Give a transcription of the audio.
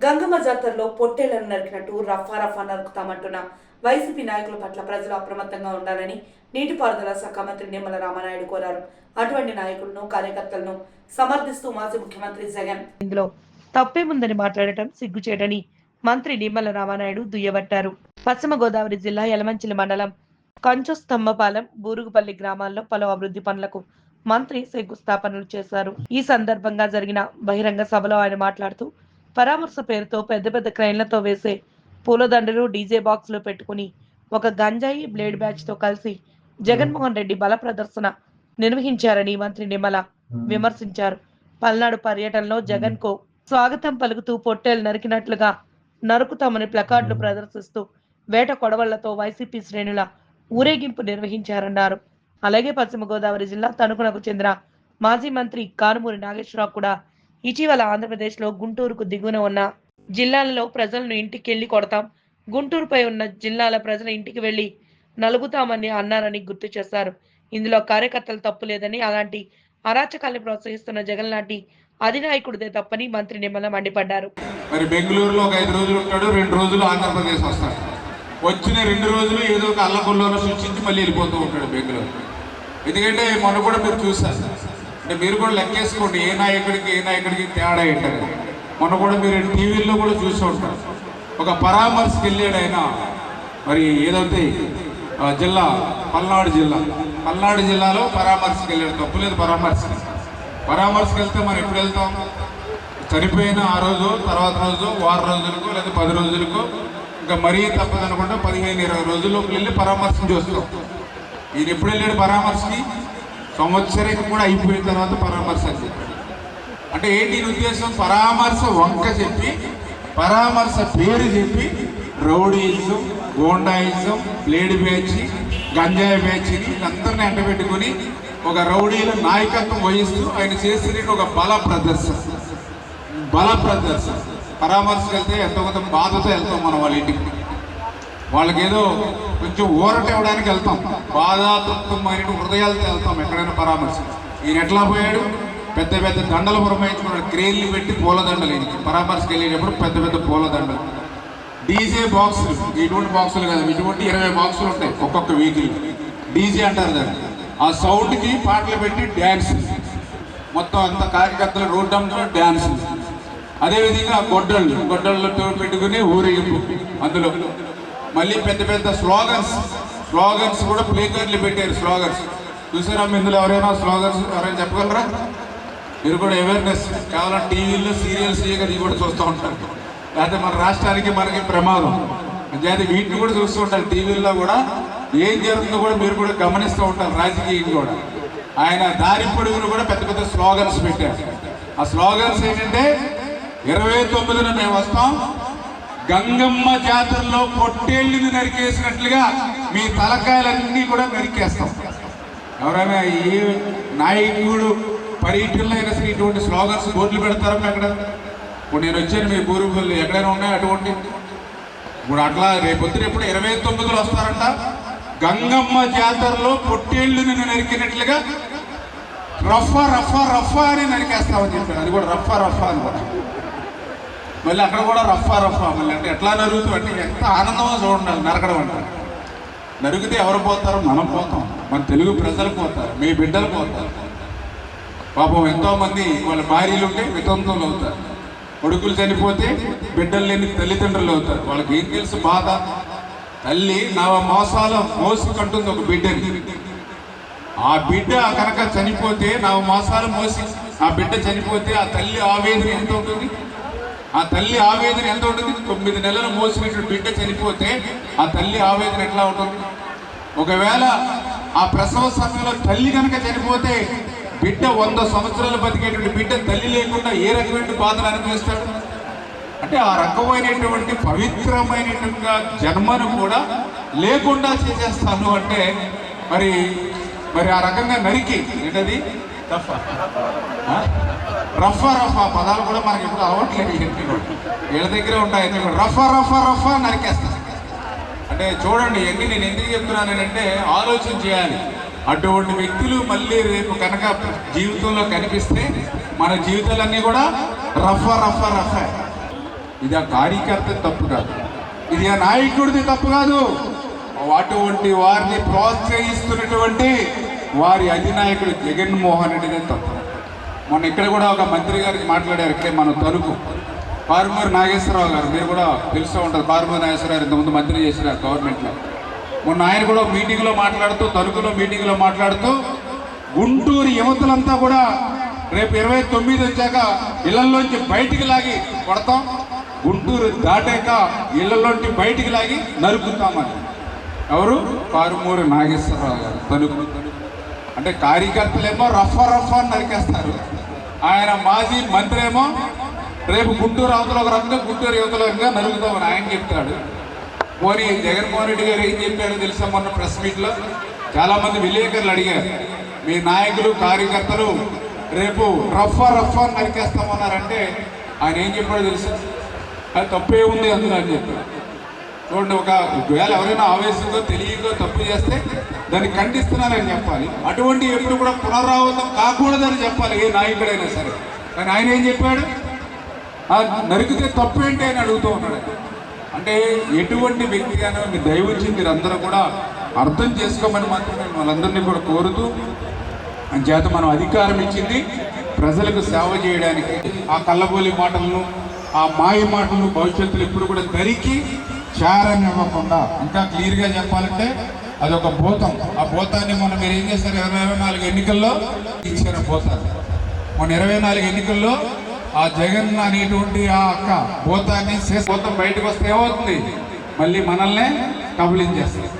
గంగమ్మ జాతరలో పొట్టేళ్లను నరికినట్టు రఫా నరుకుతామంటున్న వైసీపీ నాయకుల పట్ల ప్రజలు అప్రమత్తంగా ఉండాలని నీటిపారుదల శాఖ మంత్రి నిమ్మల రామానాయుడు కోరారు. అటువంటి నాయకులను కార్యకర్తలను సమర్థిస్తూ మాజీ ముఖ్యమంత్రి జగన్ ఇందులో తప్పేముందని మాట్లాడటం సిగ్గుచేటని మంత్రి నిమ్మల రామానాయుడు దుయ్యబట్టారు. పశ్చిమ గోదావరి జిల్లా యలమంచిలి మండలం కంచస్తంభపాలెం, బూరుగుపల్లి గ్రామాల్లో పలు అభివృద్ధి పనులకు మంత్రి శంకుస్థాపనలు చేశారు. ఈ సందర్భంగా జరిగిన బహిరంగ సభలో ఆయన మాట్లాడుతూ పరామర్శ పేరుతో పెద్ద పెద్ద క్రైన్లతో వేసే పూలదండలు, డీజే బాక్సులు పెట్టుకుని ఒక గంజాయి బ్లేడ్ బ్యాచ్ తో కలిసి జగన్మోహన్ రెడ్డి బల ప్రదర్శన నిర్వహించారని మంత్రి నిమ్మల విమర్శించారు. పల్నాడు పర్యటనలో జగన్ కు స్వాగతం పలుకుతూ పొట్టేలు నరికినట్లుగా నరుకుతామని ప్లకార్డులు ప్రదర్శిస్తూ వేట కొడవళ్లతో వైసీపీ శ్రేణుల ఊరేగింపు నిర్వహించారన్నారు. అలాగే పశ్చిమ గోదావరి జిల్లా తణుకునకు చెందిన మాజీ మంత్రి కానుమూరి నాగేశ్వరరావు కూడా ఇటీవల ఆంధ్రప్రదేశ్లో గుంటూరుకు దిగువన ఉన్న జిల్లాలలో ప్రజలను ఇంటికెళ్లి కొడతాం, గుంటూరుపై ఉన్న జిల్లాల ప్రజల ఇంటికి వెళ్లి నలుగుతామని అన్నారని గుర్తు చేశారు. ఇందులో కార్యకర్తలు తప్పు లేదని, అలాంటి అరాచకాల్ని ప్రోత్సహిస్తున్న జగన్ లాంటి అధినాయకుడిదే తప్పని మంత్రి నిమ్మల మండిపడ్డారు. మరి బెంగళూరులో ఒక 5 రోజులు ఉంటాడు, 2 రోజులు ఆంధ్రప్రదేశ్ వస్తాడు. వచ్చిన 2 రోజులు ఏదో ఒక అల్లకొల్లోనూ సృష్టించి మళ్ళీ వెళ్ళిపోతూ ఉంటాడు బెంగళూరు. ఎందుకంటే మొన్న కూడా మీరు చూసారు, అంటే మీరు కూడా లెక్కేసుకోండి ఏ నాయకుడికి తేడా ఏంటంటే. మొన్న కూడా మీరు టీవీల్లో కూడా చూసి ఉంటారు. ఒక పరామర్శకి వెళ్ళాడు ఆయన, మరి ఏదైతే జిల్లా పల్నాడు జిల్లాలో పరామర్శకి వెళ్ళాడు. తప్పులేదు పరామర్శకి వెళ్తే మనం ఎప్పుడు వెళ్తాం? చనిపోయిన ఆ రోజు, తర్వాత రోజు, వారం రోజులకు లేదా 10 రోజులకు, ఇంకా మరీ తప్పదనుకుంటే 15-20 రోజుల్లోకి వెళ్ళి పరామర్శించి వస్తాం. ఈయన ఎప్పుడు వెళ్ళాడు పరామర్శకి? సంవత్సరం కూడా అయిపోయిన తర్వాత పరామర్శ అని చెప్పాడు. అంటే ఏంటి ఉద్దేశం? పరామర్శ వంక చెప్పి, పరామర్శ పేరు చెప్పి రౌడీయిజం, గోండాయిజం, బ్లేడ్ బ్యాచ్, గంజాయి బ్యాచ్ని వీళ్ళందరినీ అంటబెట్టుకుని ఒక రౌడీల నాయకత్వం వహిస్తూ ఆయన చేసిన ఒక బల ప్రదర్శన. పరామర్శకు వెళ్తే ఎంతో కొంత బాధతో వెళ్తాం మనం వాళ్ళ ఇంటికి. వాళ్ళకి ఏదో కొంచెం ఊరట ఇవ్వడానికి వెళ్తాం, బాధాతృప్తమైన హృదయాలతో వెళ్తాం ఎక్కడైనా పరామర్శ. ఈయన ఎట్లా పోయాడు? పెద్ద పెద్ద దండలు పురమాయించుకున్నాడు, క్రేన్లు పెట్టి పూలదండలు. పరామర్శకు వెళ్ళేటప్పుడు పెద్ద పెద్ద పూలదండలు, డీజే బాక్సులు. ఇటువంటి బాక్సులు కదా, ఇటువంటి 20 బాక్సులు ఉంటాయి ఒక్కొక్క వీక్లీ. డీజే అంటారు దాన్ని. ఆ సౌండ్కి పాటలు పెట్టి డ్యాన్స్, మొత్తం అంత కార్యకర్తలు రోడ్డంతో డ్యాన్స్. అదేవిధంగా గొడ్డళ్ళతో పెట్టుకుని ఊరేగింపు. అందులో మళ్ళీ పెద్ద పెద్ద స్లోగన్స్ కూడా ప్లే కార్డులు పెట్టారు. స్లోగన్స్ చూసారా? ఇందులో ఎవరైనా స్లోగన్స్ ఎవరైనా చెప్పగలరా? మీరు కూడా అవేర్నెస్ కేవలం టీవీల్లో సీరియల్స్ ఇది కూడా చూస్తూ ఉంటారు. లేకపోతే మన రాష్ట్రానికి మనకి ప్రమాదం. అయితే వీటిని కూడా చూస్తూ ఉంటారు టీవీల్లో కూడా. ఏం జరుగుతుందో కూడా మీరు కూడా గమనిస్తూ ఉంటారు. రాజకీయం కూడా ఆయన దారి పొడుగును కూడా పెద్ద పెద్ద స్లోగన్స్ పెట్టారు. ఆ స్లోగన్స్ ఏంటంటే 29న మేము వస్తాం, గంగమ్మ జాతరలో పొట్టేళ్ళని నరికేసినట్లుగా మీ తలకాయలన్నీ కూడా నరికేస్తాం. ఎవరైనా ఏ నాయకుడు పర్యటనలో అయినా సరే ఇటువంటి స్లోగన్స్ బోర్డులు పెడతారా? అక్కడ ఇప్పుడు నేను వచ్చాను మీ బూరుగుపల్లి, ఎక్కడైనా ఉన్నాయి అటువంటి. ఇప్పుడు అట్లా రేపొద్దున ఎప్పుడు 29లో వస్తారంట, గంగమ్మ జాతరలో పొట్టేళ్ళని నరికినట్లుగా రఫా అని నరికేస్తామని చెప్పారు. అది కూడా రఫా అని కూడా. మళ్ళీ అక్కడ కూడా రఫా మళ్ళీ అంటే ఎట్లా నరుగుతూ అంటే ఎంత ఆనందమో చూడండి. నరకడం అంటారు. నరికితే ఎవరు పోతారో? మనం పోతాం, మన తెలుగు ప్రజలు పోతారు, మీ బిడ్డలు పోతారు. పాపం ఎంతోమంది వాళ్ళ భార్యలు ఉంటే వితంతువులు అవుతారు, కొడుకులు చనిపోతే బిడ్డలు లేని తల్లిదండ్రులు అవుతారు. వాళ్ళకి ఏం తెలుసు బాధ? తల్లి 9 మాసాల మోసుకుంటుంది ఒక బిడ్డని. ఆ బిడ్డ కనుక చనిపోతే, 9 మాసాలు మోసి ఆ బిడ్డ చనిపోతే ఆ తల్లి ఆవేదన ఎంత ఉంటుంది? 9 నెలలు మోసినట్టు బిడ్డ చనిపోతే ఆ తల్లి ఆవేదన ఎట్లా ఉంటుంది? ఒకవేళ ఆ ప్రసవ సమయంలో తల్లి కనుక చనిపోతే బిడ్డ 100 సంవత్సరాలు బతికేటువంటి బిడ్డ తల్లి లేకుండా ఏ రకమైన బాధలు అనుభవిస్తాడు? అంటే ఆ రకమైనటువంటి పవిత్రమైనటువంటి జన్మను కూడా లేకుండా చేసేస్తాను అంటే మరి ఆ రకంగా నరికి ఏంటది రఫా పదాలు కూడా మనకి ఎప్పుడు అలవట్లేదు. వీళ్ళ దగ్గర ఉంటాయి. రఫా నరికేస్తాను అంటే చూడండి. నేను ఎందుకు చెప్తున్నానంటే ఆలోచన చేయాలి. అటువంటి వ్యక్తులు మళ్ళీ రేపు కనుక జీవితంలో కనిపిస్తే మన జీవితాలన్నీ కూడా రఫా. ఇది ఆ కార్యకర్త తప్పు కాదు, ఇది ఆ నాయకుడిది తప్పు కాదు. అటువంటి వారిని ప్రోత్సహిస్తున్నటువంటి వారి అధినాయకుడు జగన్మోహన్ రెడ్డిదే తప్పు. మొన్న ఇక్కడ కూడా ఒక మంత్రి గారికి మాట్లాడారు, ఇక్కడే మన తణుకు కారుమూరి నాగేశ్వరరావు గారు, మీరు కూడా తెలుస్తూ ఉంటారు. కారుమూరి నాగేశ్వరరావు గారు ఇంతకుముందు మంత్రి చేసినారు గవర్నమెంట్లో. మొన్న ఆయన కూడా మీటింగ్లో మాట్లాడుతూ, తణుకులో మీటింగ్లో మాట్లాడుతూ, గుంటూరు యువతులంతా కూడా రేపు 29 వచ్చాక ఇళ్లలోంచి బయటికి లాగి కొడతాం, గుంటూరు దాటాక ఇళ్లలోంచి బయటికి లాగి నరుకుతామని. ఎవరు? కారుమూరి నాగేశ్వరరావు గారు తణుకు. అంటే కార్యకర్తలేమో రఫా అని నరికేస్తారు, ఆయన మాజీ మంత్రి ఏమో రేపు గుంటూరు అవతల ఒక రకంగా, గుంటూరు యువతల రకంగా నలుగుతామని ఆయన చెప్తాడు. పోనీ జగన్మోహన్ రెడ్డి గారు ఏం చెప్పారో తెలుసా? మొన్న ప్రెస్ మీట్లో చాలామంది విలేకరులు అడిగారు, మీ నాయకులు కార్యకర్తలు రేపు రఫా అని నరికేస్తామన్నారంటే ఆయన ఏం చెప్పాడో తెలుసా? అది తప్పే ఉంది అందులో అని చెప్పారు. చూడండి, ఒకవేళ ఎవరైనా ఆవేశంతో తెలియకో తప్పు చేస్తే దాన్ని ఖండిస్తున్నారని చెప్పాలి, అటువంటి ఎప్పుడు కూడా పునరావృతం కాకూడదని చెప్పాలి ఏ నాయకుడైనా సరే. కానీ ఆయన ఏం చెప్పాడు? నరికితే తప్పు ఏంటి అని అడుగుతూ ఉన్నాడు. అంటే ఎటువంటి వ్యక్తిగానో మీ దయవుచ్చి మీరందరూ కూడా అర్థం చేసుకోమని మాత్రం నేను వాళ్ళందరినీ కూడా కోరుతూ, అంచేత మనం అధికారం ఇచ్చింది ప్రజలకు సేవ చేయడానికి. ఆ కళ్ళబోలి మాటలను, ఆ మాయ మాటలను భవిష్యత్తులో ఇప్పుడు కూడా దరికి చారనివ్వకుండా, ఇంకా క్లియర్గా చెప్పాలంటే అదొక భూతం. ఆ భూతాన్ని మొన్న మీరు ఏం చేశారు? 24 ఎన్నికల్లో ఇచ్చారు భూతాన్ని. మొన్న 24 ఎన్నికల్లో ఆ జగన్ అనేటువంటి ఆ అక్క భూతాన్ని భూతం బయటకు వస్తే ఏమవుతుంది? మళ్ళీ మనల్నే కబలించేస్తుంది.